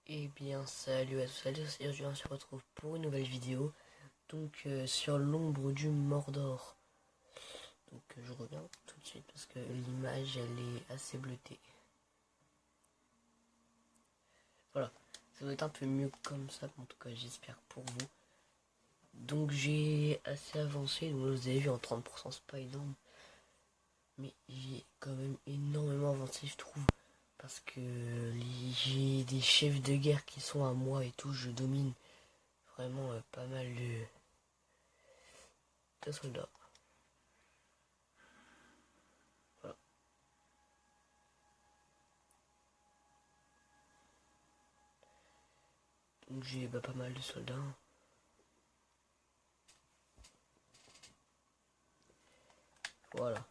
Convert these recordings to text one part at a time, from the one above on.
Eh bien salut à tous, salut, aujourd'hui on se retrouve pour une nouvelle vidéo, donc sur l'ombre du Mordor. Donc je reviens tout de suite parce que l'image elle est assez bleutée. Voilà, ça doit être un peu mieux comme ça, en tout cas j'espère pour vous. Donc j'ai assez avancé, donc vous avez vu en 30% c'est pas énorme, mais j'ai quand même énormément avancé je trouve. Parce que j'ai des chefs de guerre qui sont à moi et tout, je domine vraiment pas mal de soldats. Voilà. Donc j'ai pas mal de soldats. Voilà.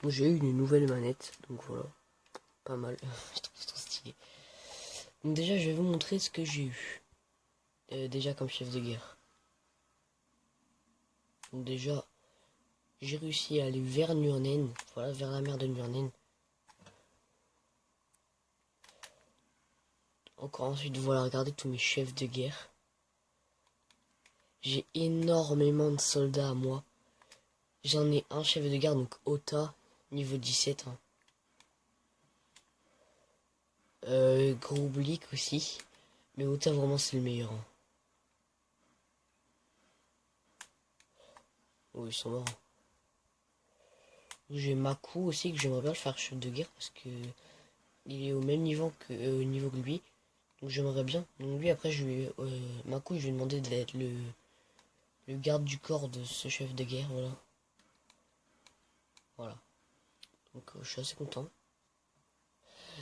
Donc j'ai eu une nouvelle manette. Donc voilà. Pas mal. Je trouve ça trop stylé. Donc déjà je vais vous montrer ce que j'ai eu. Déjà comme chef de guerre. Donc déjà j'ai réussi à aller vers Nurnen. Voilà, vers la mer de Nurnen. Encore ensuite voilà, regardez tous mes chefs de guerre. J'ai énormément de soldats à moi. J'en ai un chef de guerre, donc Ota, niveau 17. Hein. Groblik aussi. Mais Ota vraiment c'est le meilleur. Hein. Oh, ils sont morts. J'ai Maku aussi que j'aimerais bien le faire chef de guerre parce que il est au même niveau que lui. Donc j'aimerais bien. Donc lui après Maku je lui ai demandé d'être le garde du corps de ce chef de guerre, voilà. Voilà. Donc je suis assez content.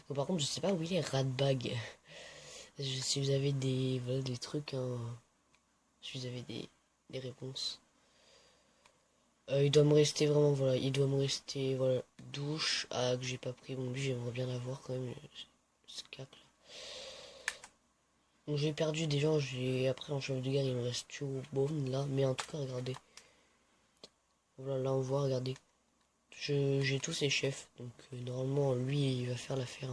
Donc, par contre je sais pas où il est Radbag. Si vous avez des trucs, hein, si vous avez des réponses. Il doit me rester vraiment, voilà, il doit me rester, voilà, douche, que j'ai pas pris, bon lui j'aimerais bien l'avoir quand même, ce cac là. Donc j'ai perdu des gens, après en chef de guerre il me reste Turbone là, mais en tout cas regardez. Voilà, là on voit, regardez. J'ai tous ces chefs, donc normalement lui il va faire l'affaire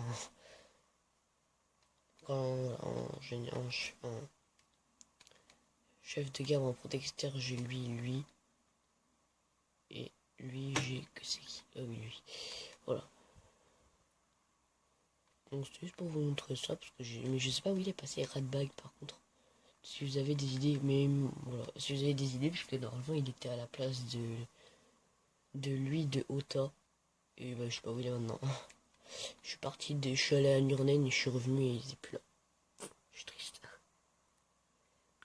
en chef de guerre en protecteur, j'ai lui, et lui j'ai que c'est qui? Ah oui lui. Voilà. Donc c'est juste pour vous montrer ça, parce que mais je sais pas où il est passé Radbag par contre. Si vous avez des idées, mais voilà, si vous avez des idées, puisque normalement il était à la place de lui, de Ota. Et bah je sais pas où il est maintenant. Je suis allé à Nurnen et je suis revenu et il est plus là. Je suis triste.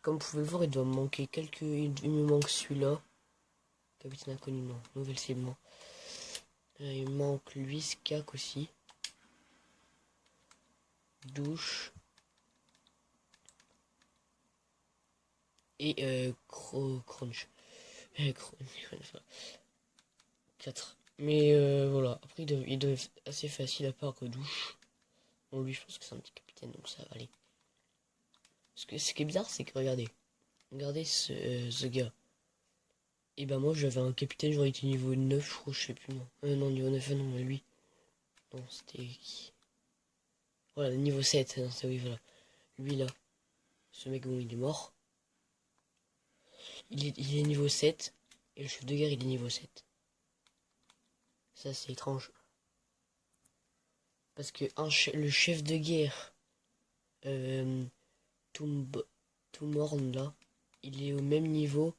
Comme vous pouvez le voir, il doit me manquer il me manque celui-là. Capitaine inconnu, non. Nouvelle cible, non. Il me manque lui, Skak aussi. Douche. Et Crunch. Crunch. 4. Mais voilà. Après, il doit être assez facile à part que douche. Bon, lui, je pense que c'est un petit capitaine, donc ça va aller. Ce qui est bizarre, c'est que regardez. Regardez ce gars. Et bah moi j'avais un capitaine, j'aurais été niveau 9 je crois, je sais plus non. Non niveau 9, non mais lui. Non c'était qui? Voilà, niveau 7, non, c'est oui voilà. Lui là. Ce mec bon il est mort. Il est niveau 7. Et le chef de guerre il est niveau 7. Ça c'est étrange. Parce que le chef de guerre euh, Tumorn là, il est au même niveau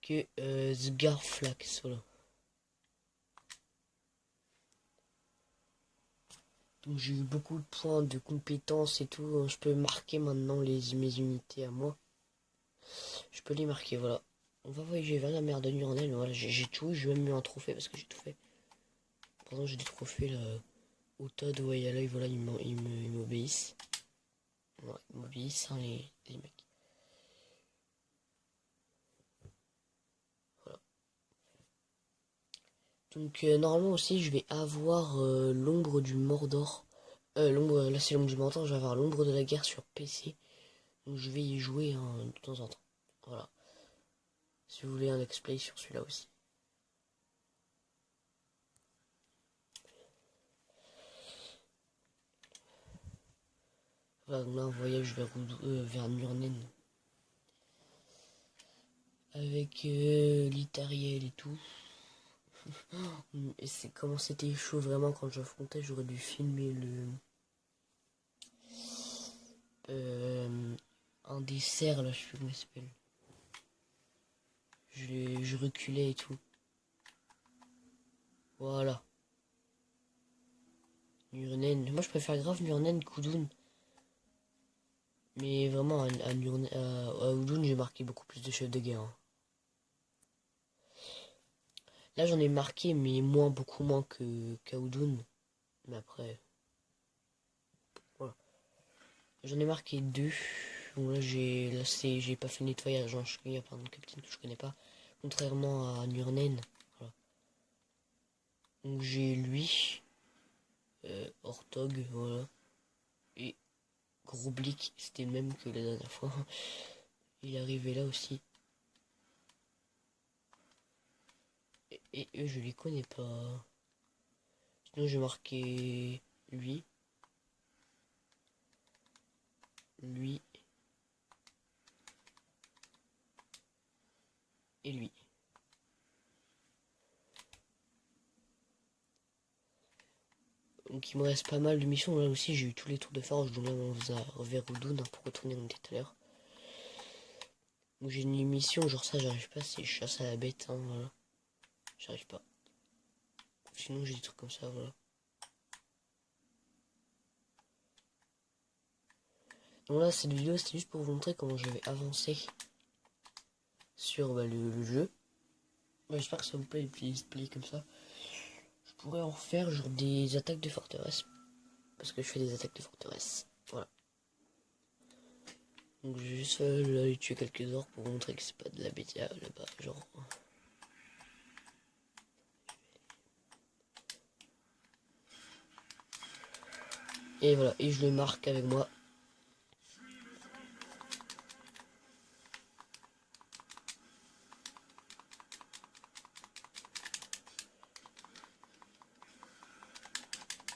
que Sgarflax, voilà. Donc j'ai eu beaucoup de points de compétences et tout. Je peux marquer maintenant mes unités à moi. Je peux les marquer, voilà. On va voyager vers la mer de Nurnen. Voilà, j'ai tout. J'ai même eu un trophée parce que j'ai tout fait. Par exemple, j'ai des trophées là. Au tas de Wayala, voilà, ils m'obéissent. Ouais, ils m'obéissent, hein, les mecs. Voilà. Donc, normalement aussi, je vais avoir l'ombre du Mordor. Là, c'est l'ombre du Mordor. Je vais avoir l'ombre de la guerre sur PC. Donc, je vais y jouer hein, de temps en temps. Voilà. Si vous voulez un let's play sur celui-là aussi. Voilà, donc là, un voyage vers Nurnen. Avec l'Itariel et tout. Et c'est comment c'était chaud vraiment quand j'affrontais, j'aurais dû filmer un des cerfs là, je sais plus comment il s'appelle. Je reculais et tout. Voilà. Nurnen. Moi je préfère grave Nurnen qu'Oudoun. Mais vraiment à Oudoun j'ai marqué beaucoup plus de chefs de guerre, hein. Là j'en ai marqué mais beaucoup moins qu'à Oudoun. Mais après. Voilà. J'en ai marqué deux. Bon j'ai pas fait le nettoyage, hein. Il y a plein de capitaines que je connais pas. Contrairement à Nurnen. Voilà. Donc j'ai lui. Ortog, voilà. Et Groblik, c'était le même que la dernière fois. Il est arrivé là aussi. Et eux, je les connais pas. Sinon, j'ai marqué lui. Lui. Et lui. Donc il me reste pas mal de missions. Là aussi, j'ai eu tous les tours de forge. Donc là, on va vers Oudoun pour retourner où on était tout à l'heure. Donc j'ai une mission, genre ça, j'arrive pas. C'est chasse à la bête, hein, voilà. J'arrive pas. Sinon, j'ai des trucs comme ça, voilà. Donc là, cette vidéo, c'était juste pour vous montrer comment je vais avancer sur le jeu. J'espère que ça vous plaît, les petits displays comme ça. Je pourrais en refaire genre des attaques de forteresse. Parce que je fais des attaques de forteresse. Voilà. Donc je vais juste aller tuer quelques orques pour vous montrer que c'est pas de la bêtise là-bas. Genre. Et voilà. Et je le marque avec moi.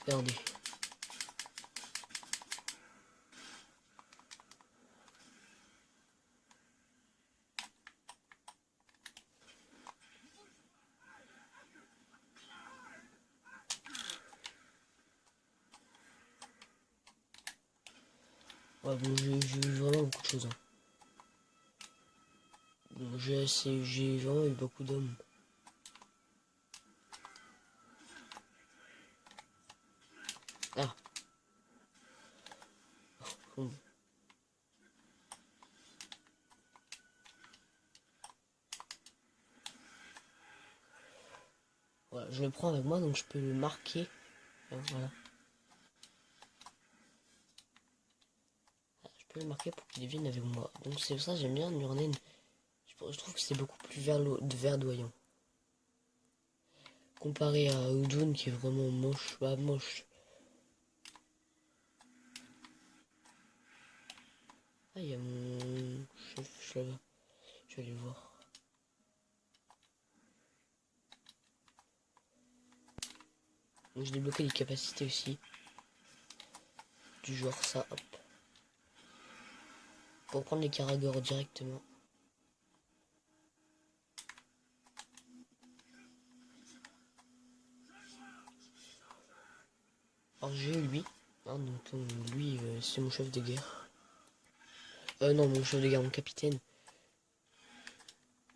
Regardez. Ouais, bon, j'ai eu vraiment beaucoup de choses, hein. Bon, j'ai vraiment eu beaucoup d'hommes. Ah. Bon. Voilà, je le prends avec moi, donc je peux le marquer. Voilà. Je peux le marquer pour qu'il vienne avec moi. Donc c'est pour ça que j'aime bien Nurnen. Je trouve que c'est beaucoup plus verdoyant. Comparé à Oudoun qui est vraiment moche. Bah moche. Ah, il y a mon chef là-bas. Je vais aller le voir. Donc j'ai débloqué les capacités aussi. Du genre ça, hop. Pour prendre les caragors directement. Alors j'ai eu lui. Hein, donc lui, c'est mon chef de guerre. Non, mon chef de guerre, mon capitaine.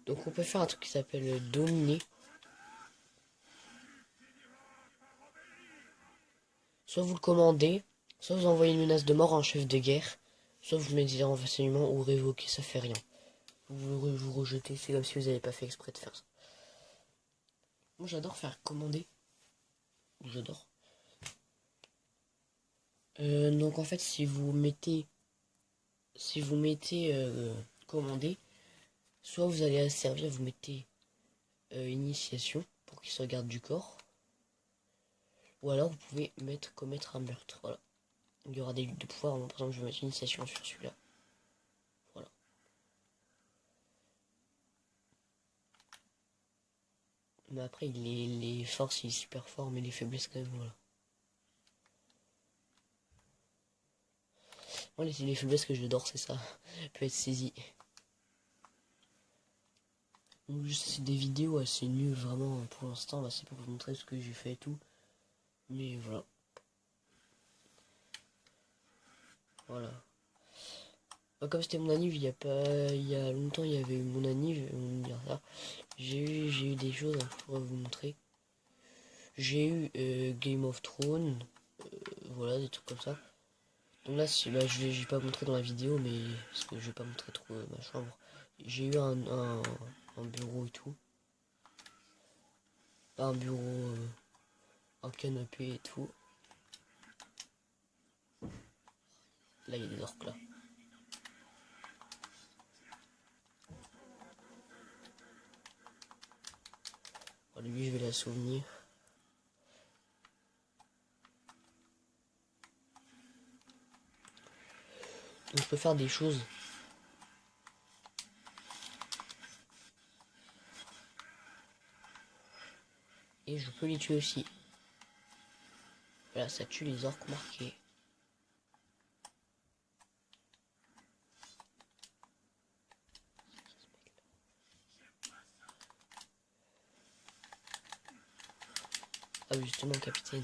Donc on peut faire un truc qui s'appelle dominer. Soit vous le commandez, soit vous envoyez une menace de mort à un chef de guerre, soit vous le mettez en renseignement ou révoquez, ça fait rien. Vous rejetez, c'est comme si vous n'avez pas fait exprès de faire ça. Moi j'adore faire commander. J'adore. Donc en fait si vous mettez commander, soit vous allez à servir, vous mettez initiation pour qu'il se regarde du corps. Ou alors vous pouvez mettre commettre un meurtre. Voilà. Il y aura des luttes de pouvoir. Par exemple, je vais mettre initiation sur celui-là. Voilà. Mais après, les forces, il est super fort, mais les faiblesses quand même, voilà. Moi, les faiblesses que j'adore, c'est ça. Peut être saisi. Donc, c'est des vidéos assez nulles, vraiment, pour l'instant. Là, c'est pour vous montrer ce que j'ai fait et tout. Mais voilà. Voilà. Bah, comme c'était mon anniv, il y a longtemps, il y avait eu mon anniv, mon anniversaire. J'ai eu des choses, hein, je pourrais vous montrer. J'ai eu Game of Thrones. Voilà, des trucs comme ça. Donc là, bah, je vais pas montrer dans la vidéo, mais parce que je vais pas montrer trop ma chambre. J'ai eu un bureau et tout. Pas un bureau, un canapé et tout. Là, il y a des orques là. Bon, lui, je vais la souvenir. Donc je peux faire des choses. Et je peux les tuer aussi. Voilà, ça tue les orques marqués. Ah oui, justement, capitaine.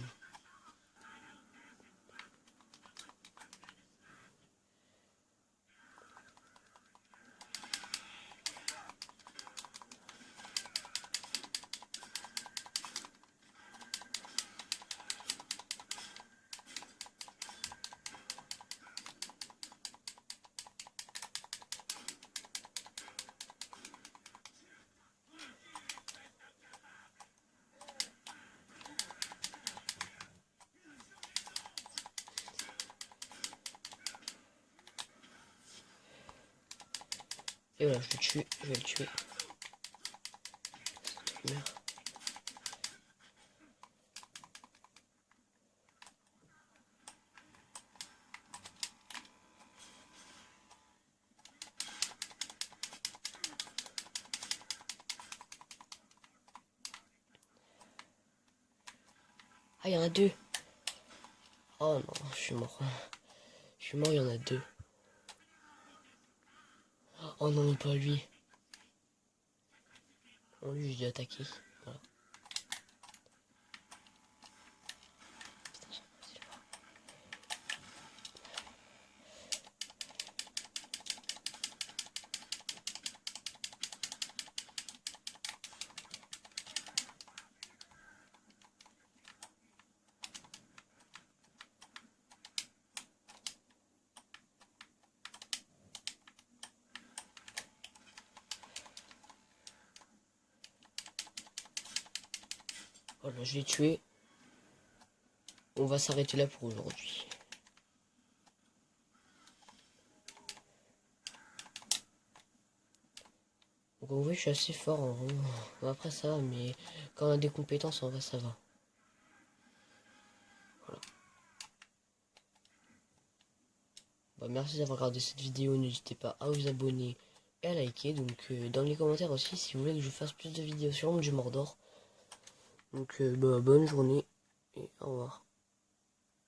Et voilà, je vais le tuer. Merde. Ah, il y en a deux. Oh non, je suis mort. Je suis mort, il y en a deux. Oh non, pas lui. Oh, lui, je l'ai attaqué. Voilà. Voilà, je l'ai tué. On va s'arrêter là pour aujourd'hui. Donc en vrai, je suis assez fort en vrai. Après ça va, mais quand on a des compétences, en vrai, ça va. Voilà. Bah, merci d'avoir regardé cette vidéo. N'hésitez pas à vous abonner et à liker. Donc dans les commentaires aussi, si vous voulez que je fasse plus de vidéos sur le monde du Mordor. Donc bah, bonne journée et au revoir.